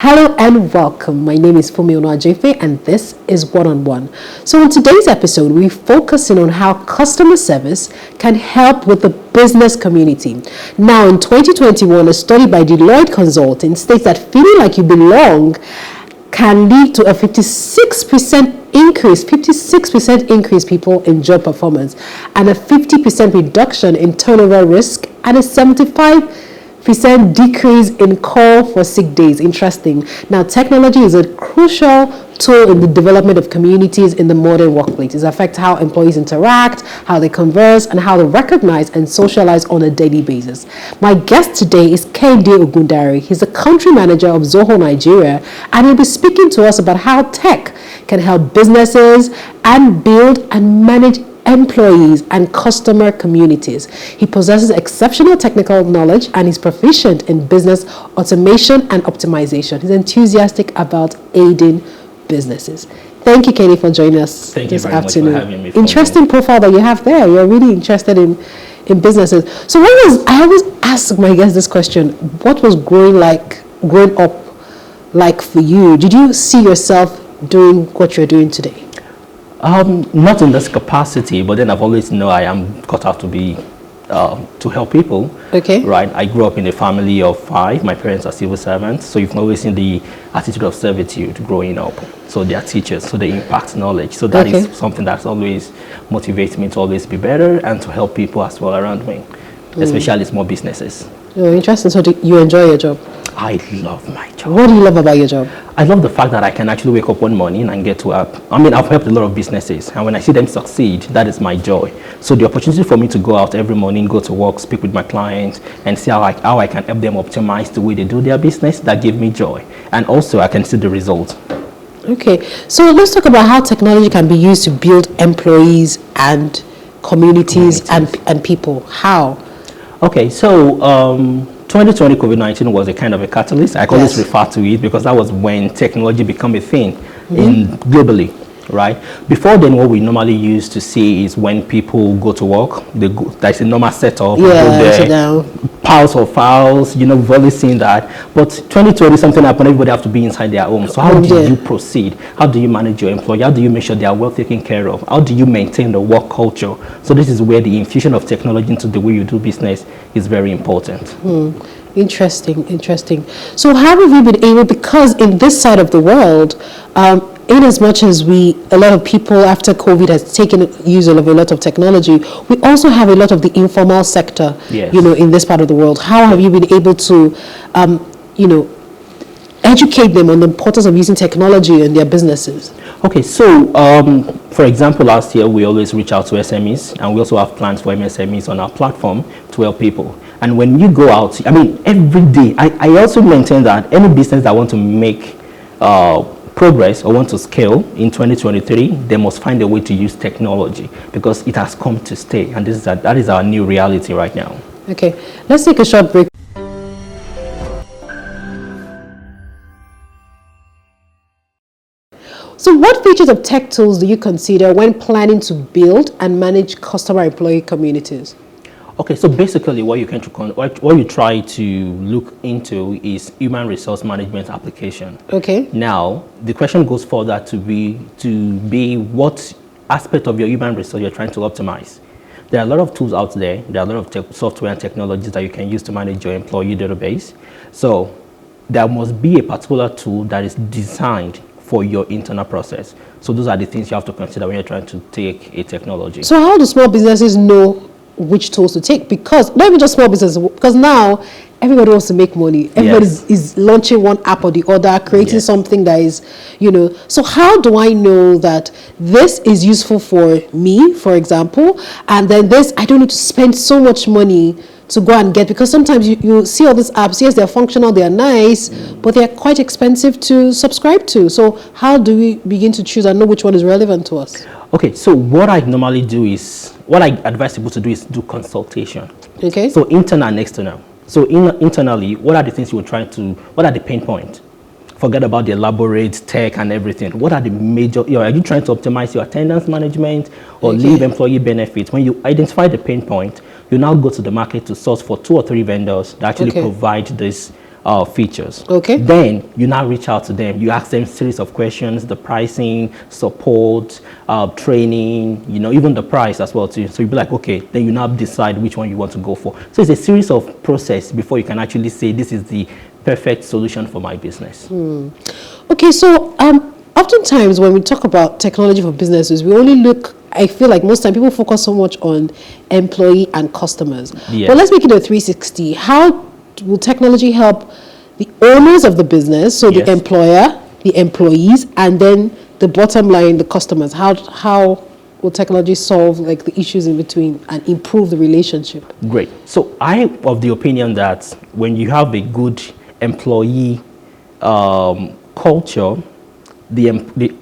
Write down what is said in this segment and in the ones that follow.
Hello and welcome. My name is Fumi Onajefe and this is One on One. So in today's episode, we're focusing on how customer service can help with the business community. Now in 2021, a study by Deloitte Consulting states that feeling like you belong can lead to a 56% increase people in job performance and a 50% reduction in turnover risk and a 75% decrease in call for sick days. Interesting. Now, technology is a crucial tool in the development of communities in the modern workplace. It affects how employees interact, how they converse, and how they recognize and socialize on a daily basis. My guest today is Kehinde Ogundare. He's the country manager of Zoho Nigeria, and he'll be speaking to us about how tech can help businesses and build and manage employees and customer communities. He possesses exceptional technical knowledge and is proficient in business automation and optimization. He's enthusiastic about aiding businesses. Thank you, Katie, for joining us this afternoon. Much for having me. Interesting profile that you have there. You're really interested in businesses. So I always ask my guests this question: what was growing up like for you? Did you see yourself doing what you're doing today? Not in this capacity, but then I've always known I am cut out to be to help people. Okay. Right. I grew up in a family of 5. My parents are civil servants, so you've always seen the attitude of servitude growing up. So they are teachers, so they impact knowledge. So that is something that's always motivates me to always be better and to help people as well around me, especially small businesses. Oh, interesting. So do you enjoy your job? I love my job. What do you love about your job? I love the fact that I can actually wake up one morning and get to help. I mean, I've helped a lot of businesses, and when I see them succeed, that is my joy. So the opportunity for me to go out every morning, go to work, speak with my clients, and see how I can help them optimize the way they do their business, that gives me joy. And also, I can see the result. Okay, so let's talk about how technology can be used to build employees and communities. And people. How? Okay, so 2020 COVID-19 was a kind of a catalyst. I always refer to it because that was when technology became a thing globally, right? Before then, what we normally used to see is when people go to work, there's a normal setup. Piles of files, we've always seen that. But 2020, something happened, everybody have to be inside their home. So how do you proceed? How do you manage your employee? How do you make sure they are well taken care of? How do you maintain the work culture? So this is where the infusion of technology into the way you do business is very important. Interesting. So how have you been able, because in this side of the world, in as much as a lot of people after COVID has taken use of a lot of technology, we also have a lot of the informal sector, in this part of the world. How have you been able to, educate them on the importance of using technology in their businesses? Okay, so for example, last year we always reach out to SMEs, and we also have plans for MSMEs on our platform to help people. And when you go out, I mean, every day, I also maintain that any business that want to make progress or want to scale in 2023, they must find a way to use technology because it has come to stay, and that is our new reality right now. Okay, let's take a short break. So what features of tech tools do you consider when planning to build and manage customer-employee communities? Okay, so basically what you try to look into is human resource management application. Okay. Now, the question goes further to be what aspect of your human resource you're trying to optimize. There are a lot of tools out there. There are a lot of software and technologies that you can use to manage your employee database. So there must be a particular tool that is designed for your internal process. So those are the things you have to consider when you're trying to take a technology. So how do small businesses know which tools to take? Because not even just small businesses, because now everybody wants to make money. Everybody is launching one app or the other, creating something that is, so how do I know that this is useful for me, for example, and then this, I don't need to spend so much money to go and get, because sometimes you see all these apps, yes, they're functional, they're nice, but they're quite expensive to subscribe to. So how do we begin to choose and know which one is relevant to us? Okay, so what I normally do is, what I advise people to do is do consultation. Okay. So internal and external. So internally, what are the things what are the pain points? Forget about the elaborate tech and everything. What are the major, are you trying to optimize your attendance management or leave employee benefits? When you identify the pain point, you now go to the market to source for 2 or 3 vendors that actually provide this features. Okay. Then you now reach out to them. You ask them a series of questions, the pricing, support, training, even the price as well too. So you'll be like, okay, then you now decide which one you want to go for. So it's a series of process before you can actually say this is the perfect solution for my business. Okay, so oftentimes when we talk about technology for businesses, we only look, I feel like most time people focus so much on employee and customers. Yes. But let's make it a 360. How will technology help the owners of the business, so Yes. the employer, the employees, and then the bottom line, the customers? How will technology solve like the issues in between and improve the relationship? Great. So I am of the opinion that when you have a good employee culture, the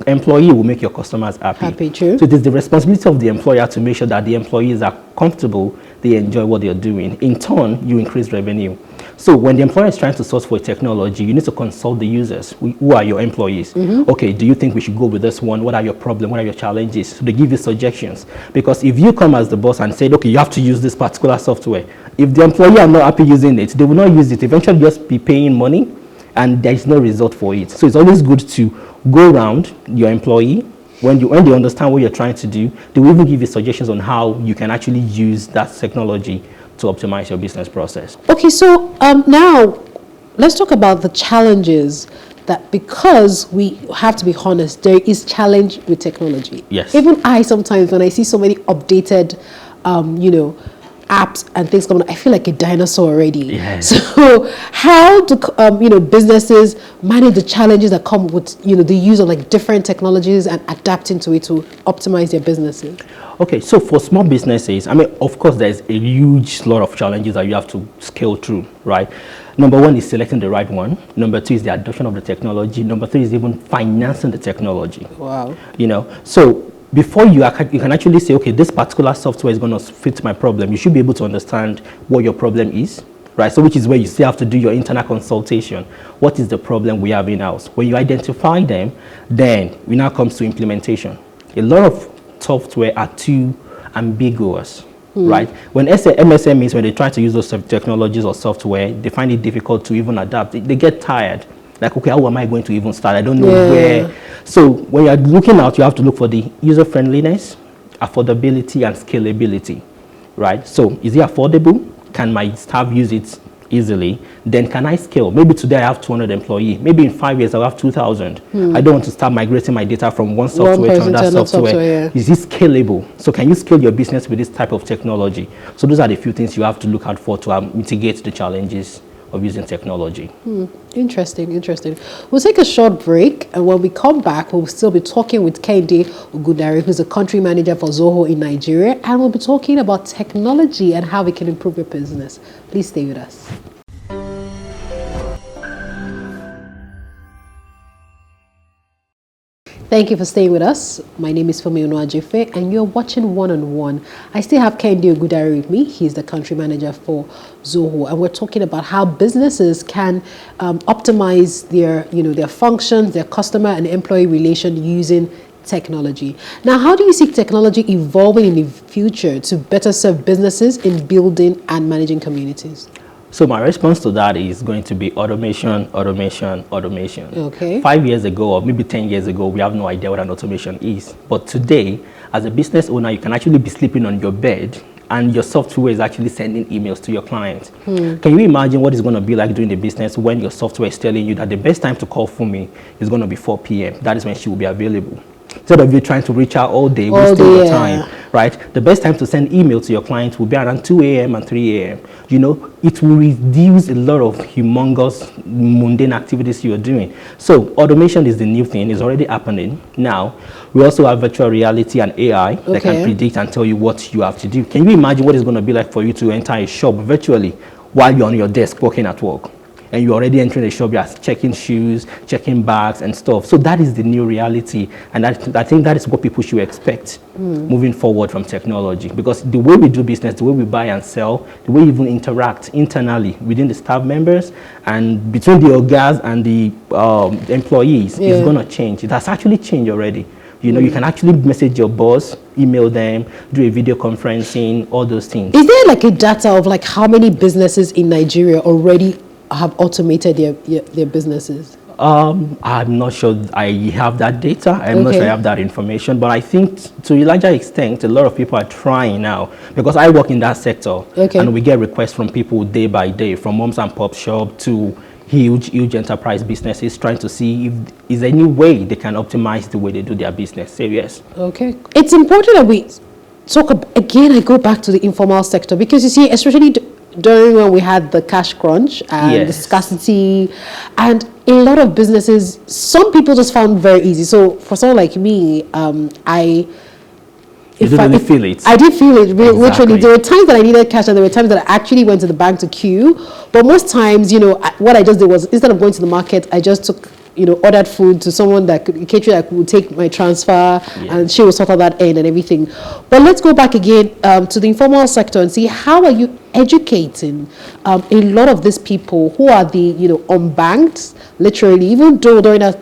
employee will make your customers happy. Happy, true. So it is the responsibility of the employer to make sure that the employees are comfortable, they enjoy what they're doing. In turn, you increase revenue. So when the employer is trying to source for a technology, you need to consult the users. Who are your employees? Okay, do you think we should go with this one? What are your problems? What are your challenges? So they give you suggestions. Because if you come as the boss and say, okay, you have to use this particular software, if the employee are not happy using it, they will not use it. Eventually just be paying money and there is no result for it. So it's always good to go around your employee. When they understand what you're trying to do, they will even give you suggestions on how you can actually use that technology to optimize your business process. Okay, so now let's talk about the challenges that, because we have to be honest, there is challenge with technology. Yes. Even I sometimes, when I see so many updated, apps and things coming, I feel like a dinosaur already. Yes. So how do businesses manage the challenges that come with the use of like different technologies and adapting to it to optimize their businesses? Okay, so for small businesses, I mean, of course, there's a huge lot of challenges that you have to scale through, right? Number one is selecting the right one. Number two is the adoption of the technology. Number three is even financing the technology. Wow. So before you can actually say, okay, this particular software is going to fit my problem, you should be able to understand what your problem is, right? So which is where you still have to do your internal consultation. What is the problem we have in-house? When you identify them, then we now comes to implementation. A lot of software are too ambiguous, right? When MSMEs, when they try to use those technologies or software, they find it difficult to even adapt. They get tired. Like, okay, how am I going to even start? I don't know where. So when you're looking out, you have to look for the user friendliness, affordability, and scalability, right? So is it affordable? Can my staff use it easily? Then can I scale? Maybe today I have 200 employees. Maybe in 5 years I'll have 2,000. I don't want to start migrating my data from one software to another software. Is it scalable? So can you scale your business with this type of technology? So those are the few things you have to look out for to mitigate the challenges of using technology. Interesting. We'll take a short break, and when we come back, we'll still be talking with Kehinde Ogundare, who's a country manager for Zoho in Nigeria, and we'll be talking about technology and how we can improve your business. Please stay with us. Thank you for staying with us. My name is Fumi Onuajefe, and you're watching One on One. I still have Kehinde Ogundare with me. He's the country manager for Zoho, and we're talking about how businesses can optimize their functions, their customer and employee relation using technology. Now, how do you see technology evolving in the future to better serve businesses in building and managing communities? So my response to that is going to be automation. Okay. 5 years ago, or maybe 10 years ago, we have no idea what an automation is. But today, as a business owner, you can actually be sleeping on your bed and your software is actually sending emails to your clients. Can you imagine what it's going to be like doing the business when your software is telling you that the best time to call for me is going to be 4 p.m. That is when she will be available. Instead of you trying to reach out all day, wasting your time, right? The best time to send email to your clients will be around 2 a.m. and 3 a.m. It will reduce a lot of humongous mundane activities you're doing. So automation is the new thing. It's already happening. Now, we also have virtual reality and AI that can predict and tell you what you have to do. Can you imagine what it's going to be like for you to enter a shop virtually while you're on your desk working at work? And you're already entering the shop, you're checking shoes, checking bags and stuff. So that is the new reality. And I think that is what people should expect moving forward from technology. Because the way we do business, the way we buy and sell, the way we even interact internally within the staff members and between the ogas and the employees is going to change. It has actually changed already. You can actually message your boss, email them, do a video conferencing, all those things. Is there like a data of like how many businesses in Nigeria already have automated their businesses? I'm not sure I have that data. I'm not sure I have that information. But I think to a larger extent, a lot of people are trying now, because I work in that sector. And we get requests from people day by day, from moms and pop shop to huge enterprise businesses, trying to see if is any way they can optimize the way they do their business. So yes. Okay. It's important that we talk again. I go back to the informal sector, because you see, especially during when we had the cash crunch and the scarcity, and a lot of businesses, some people just found very easy. So for someone like me, I feel it. I did feel it, literally. There were times that I needed cash, and there were times that I actually went to the bank to queue. But most times, what I just did was, instead of going to the market, I just took, ordered food to someone that could cater, that would take my transfer, and she will sort out that end and everything. But let's go back again to the informal sector and see, how are you educating a lot of these people who are the unbanked, literally, even though during a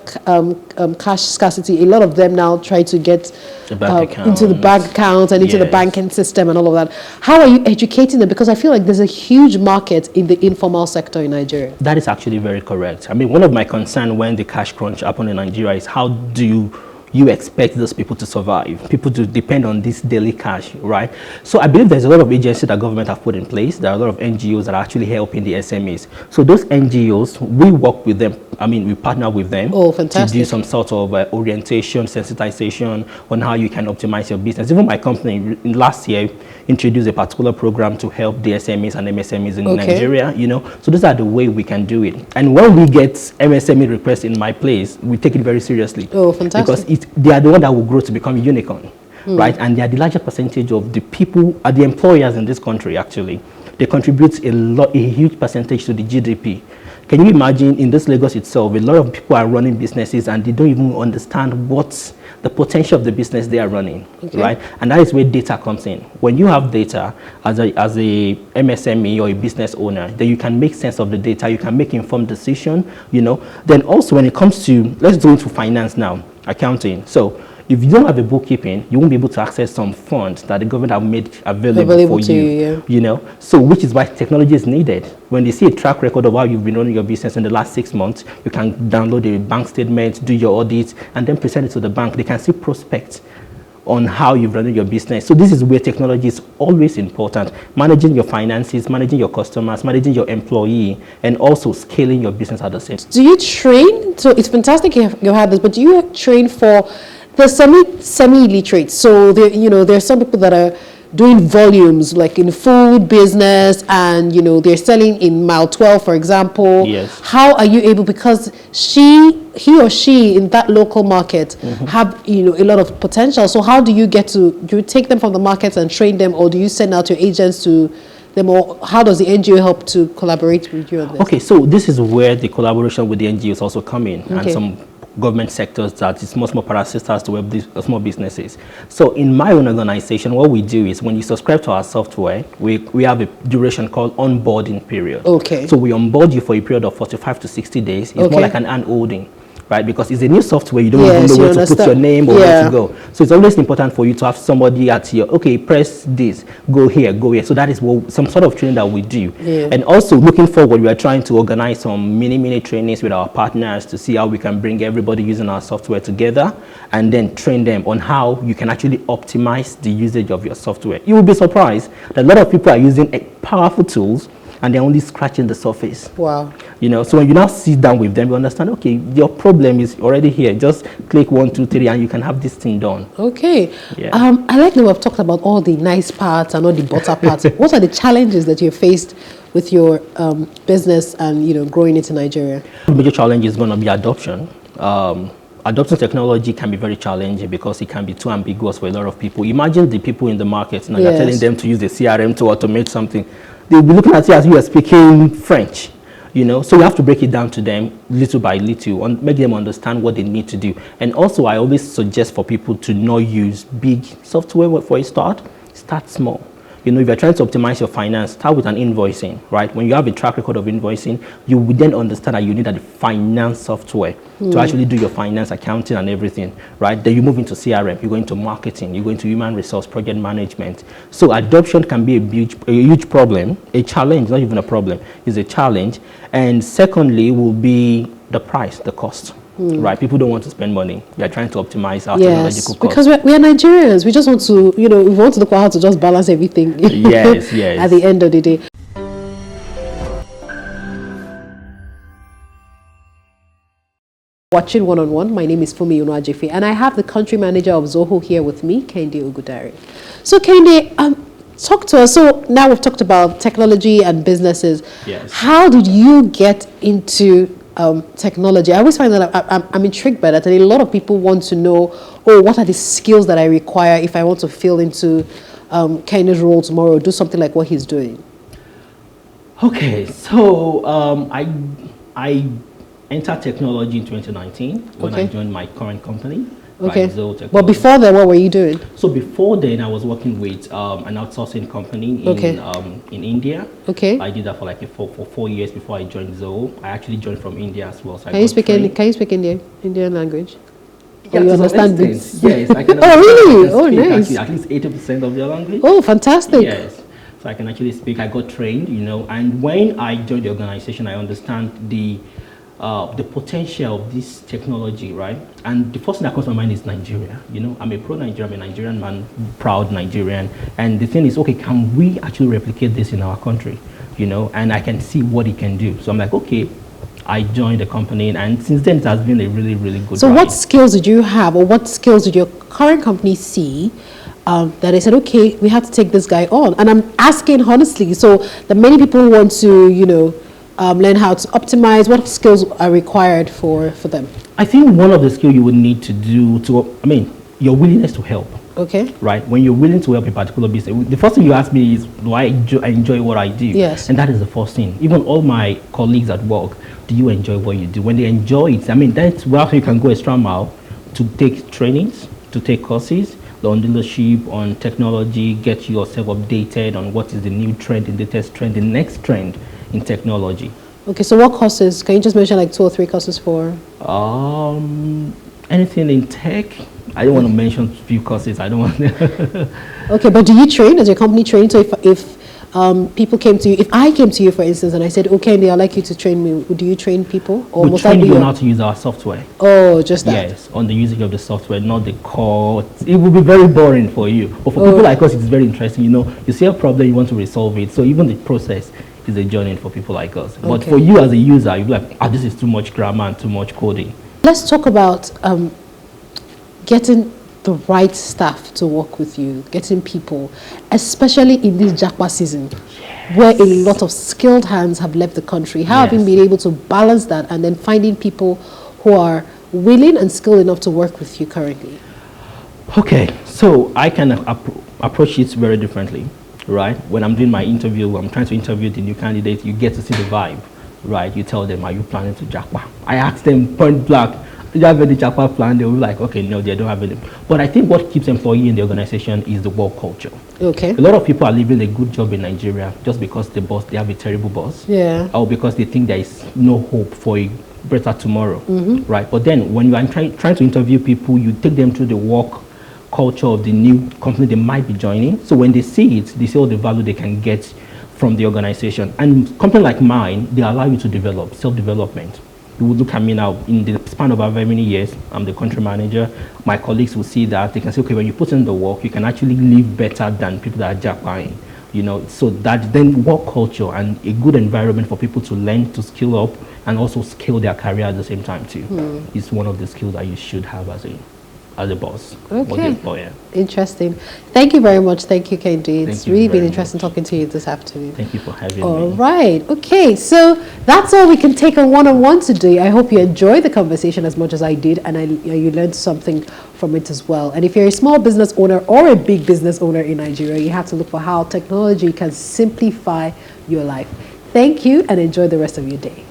cash scarcity, a lot of them now try to get into the bank account and into the banking system and all of that. How are you educating them? Because I feel like there's a huge market in the informal sector in Nigeria. That is actually very correct. I mean, one of my concerns when the cash crunch happened in Nigeria is, how do you expect those people to survive? People to depend on this daily cash, right? So I believe there's a lot of agencies that government have put in place. There are a lot of NGOs that are actually helping the SMEs. So those NGOs, we work with them. I mean, we partner with them to do some sort of orientation, sensitization on how you can optimize your business. Even my company last year introduced a particular program to help the SMEs and MSMEs in Nigeria, So those are the way we can do it. And when we get MSME requests in my place, we take it very seriously. Oh, fantastic. Because they are the one that will grow to become a unicorn, right? And they are the larger percentage of the people, are the employers in this country, actually. They contribute a huge percentage to the GDP. Can you imagine, in this Lagos itself, a lot of people are running businesses and they don't even understand what's the potential of the business they are running, right? And that is where data comes in. When you have data as a MSME or a business owner, then you can make sense of the data, you can make informed decision, Then also when it comes to, let's go into finance now, accounting. So if you don't have a bookkeeping, you won't be able to access some funds that the government have made available for you, So which is why technology is needed. When they see a track record of how you've been running your business in the last 6 months, you can download a bank statement, do your audit, and then present it to the bank. They can see prospects on how you've run your business. So this is where technology is always important. Managing your finances, managing your customers, managing your employee, and also scaling your business at the same time. Do you train? So it's fantastic you have this, but do you train for the semi-illiterate? So there are some people that are doing volumes, like in food business, and they're selling in mile 12, for example. How are you able, because he or she in that local market have a lot of potential, so how do you do you take them from the markets and train them, or do you send out your agents to them, or how does the NGO help to collaborate with you on this? Okay, so this is where the collaboration with the NGOs also come in, and some government sectors that is much more parasiters to help these small businesses. So in my own organization, what we do is, when you subscribe to our software, we have a duration called onboarding period. So we onboard you for a period of 45 to 60 days. It's more like an hand-holding, right? Because it's a new software, you don't even know where to put your name or where to go. So it's always important for you to have somebody at your, press this, go here, go here. So that is some sort of training that we do. And also looking forward, we are trying to organize some mini trainings with our partners to see how we can bring everybody using our software together, and then train them on how you can actually optimize the usage of your software. You will be surprised that a lot of people are using powerful tools, and they're only scratching the surface. Wow. So when you now sit down with them, you understand, okay, your problem is already here. Just click 1, 2, 3, and you can have this thing done. Okay. I like that we've talked about all the nice parts and all the butter parts. What are the challenges that you've faced with your business and, growing it in Nigeria? The major challenge is going to be adoption. Adopting technology can be very challenging because it can be too ambiguous for a lot of people. Imagine the people in the market, now you're telling them to use the CRM to automate something. They'll be looking at you as you are speaking French, So you have to break it down to them little by little and make them understand what they need to do. And also, I always suggest for people to not use big software for a start. Start small. You know, if you're trying to optimize your finance, start with an invoicing, right? When you have a track record of invoicing, you will then understand that you need a finance software to actually do your finance accounting and everything, right? Then you move into CRM, you go into marketing, you go into human resource, project management. So adoption can be a huge problem, a challenge, not even a problem, is a challenge. And secondly will be the price, the cost. Right, people don't want to spend money. They're trying to optimize our technological costs. Because we are Nigerians. We just want to, we want to look at how to just balance everything. Yes, yes. At the end of the day. Watching One on One. My name is Fumi Onuajefe, and I have the country manager of Zoho here with me, Kehinde Ogundare. So Kehinde, talk to us. So now we've talked about technology and businesses. Yes. How did you get into technology? I always find that I'm intrigued by that, and a lot of people want to know, what are the skills that I require if I want to fill into Kehinde's role tomorrow, do something like what he's doing? Okay, so I entered technology in 2019 when I joined my current company. Okay. Right, Zoho Technology. But before then, what were you doing? So before then, I was working with an outsourcing company in India. Okay. I did that for like for 4 years before I joined Zoho. I actually joined from India as well. So Can you speak Indian language? Yeah, you understand this? Yes, I can. Oh, really? Oh, nice. At least 80% of their language. Oh, fantastic. Yes. So I can actually speak. I got trained, and when I joined the organization, I understand the potential of this technology, right? And the first thing that comes to my mind is Nigeria. I'm a pro-Nigerian, I'm a Nigerian man, proud Nigerian. And the thing is, okay, can we actually replicate this in our country? And I can see what it can do. So I'm like, okay, I joined the company, and since then it has been a really, really good ride. What skills did you have, or what skills did your current company see that they said, okay, we have to take this guy on? And I'm asking honestly, so that many people want to, learn how to optimize. What skills are required for them? I think one of the skills you would need to do your willingness to help. Okay. Right? When you're willing to help a particular business, the first thing you ask me is, do I enjoy what I do? Yes. And that is the first thing. Even all my colleagues at work, do you enjoy what you do? When they enjoy it, that's where you can go extra mile to take trainings, to take courses on leadership, on technology, get yourself updated on what is the new trend, the latest trend, the next trend in technology. Okay, so what courses? Can you just mention like 2 or 3 courses for? Anything in tech. I don't want to mention a few courses. I don't want to. Okay, but do you train? Does your company train? So if people came to you, if I came to you, for instance, and I said, okay, I'd like you to train me, do you train people? Or we train you on how to use our software. Oh, just that? Yes, on the usage of the software, not the core. It will be very boring for you. But for people like us, it's very interesting. You see a problem, you want to resolve it. So even the process is a journey for people like us. Okay. But for you as a user, you'll be like, this is too much grammar and too much coding. Let's talk about getting the right staff to work with you, getting people, especially in this Japa season, where a lot of skilled hands have left the country. How have you been able to balance that and then finding people who are willing and skilled enough to work with you currently? Okay, so I can approach it very differently, right? When I'm doing my interview, I'm trying to interview the new candidate, you get to see the vibe, right? You tell them, are you planning to Japa? I ask them point blank, do you have any Japa plan? They'll be like, okay, no, they don't have any. But I think what keeps employee in the organization is the work culture. Okay. A lot of people are leaving a good job in Nigeria just because they have a terrible boss. Yeah. Or because they think there is no hope for a better tomorrow, right? But then when you are trying to interview people, you take them through the work culture of the new company they might be joining. So when they see it, they see all the value they can get from the organization. And company like mine, they allow you to develop, self-development. You would look at me now, in the span of very many years, I'm the country manager. My colleagues will see that. They can say, okay, when you put in the work, you can actually live better than people that are Japan. So that then work culture and a good environment for people to learn, to skill up, and also scale their career at the same time too. Is one of the skills that you should have as a boss. Okay. Interesting. Thank you very much. Thank you, Kehinde. It's really been interesting talking to you this afternoon. Thank you for having me. All right. Okay. So that's all we can take on one-on-one today. I hope you enjoyed the conversation as much as I did, and you learned something from it as well. And if you're a small business owner or a big business owner in Nigeria, you have to look for how technology can simplify your life. Thank you, and enjoy the rest of your day.